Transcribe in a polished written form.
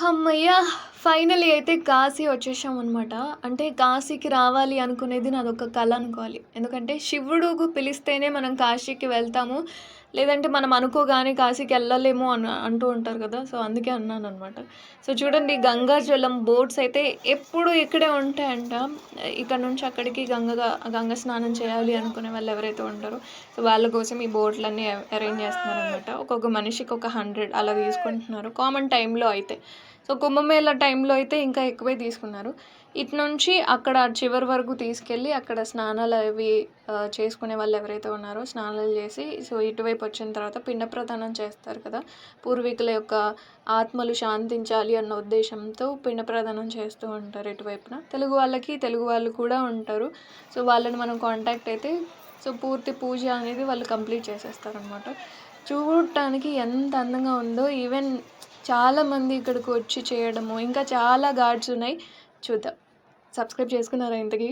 హమ్మయ్య! ఫైనల్లీ అయితే కాశీ వచ్చేసామనమాట. అంటే కాశీకి రావాలి అనుకునేది నాదొక కల అనుకోవాలి. ఎందుకంటే శివుడుగు పిలిస్తేనే మనం కాశీకి వెళ్తాము. లేదంటే మనం అనుకోగానే కాశీకెళ్ళలేము అంటూ ఉంటారు కదా! సో, అందుకే అన్నాననమాట. సో, చూడండి గంగా జలం బోట్స్ అయితే ఎప్పుడు ఇక్కడే ఉంటాయంట. ఇక్కడ నుంచి అక్కడికి గంగ స్నానం చేయాలి అనుకునే వాళ్ళు ఎవరైతే ఉంటారో, సో, వాళ్ళ కోసం ఈ బోట్‌లన్నీ అరేంజ్ చేస్తున్నారనమాట. ఒక్కొక్క మనిషికి ఒక 100 అలా తీసుకుంటున్నారు. కామన్ టైమ్‌లో అయితే. సో, కుంభమేళా టైంలో అయితే ఇంకా ఎక్కువే తీసుకున్నారు. ఇటు నుంచి అక్కడ చివరి వరకు తీసుకెళ్ళి అక్కడ స్నానాలవి చేసుకునే వాళ్ళు ఎవరైతే ఉన్నారో స్నానాలు చేసి, సో, ఇటువైపు వచ్చిన తర్వాత పిండ ప్రదానం చేస్తారు కదా! పూర్వీకుల యొక్క ఆత్మలు శాంతించాలి అన్న ఉద్దేశంతో పిండ ప్రదానం చేస్తూ ఉంటారు ఇటువైపున. తెలుగు వాళ్ళకి తెలుగు వాళ్ళు కూడా ఉంటారు. సో, వాళ్ళని మనం కాంటాక్ట్ అయితే సో, పూర్తి పూజ అనేది వాళ్ళు కంప్లీట్ చేసేస్తారనమాట. చూడటానికి ఎంత అందంగా ఉందో ఈవెన్ చాలామంది ఇక్కడికి వచ్చి చేయడము, ఇంకా చాలా ఘాట్స్ ఉన్నాయి. చూద్దాం. సబ్స్క్రైబ్ చేసుకున్నారా ఇంతకి?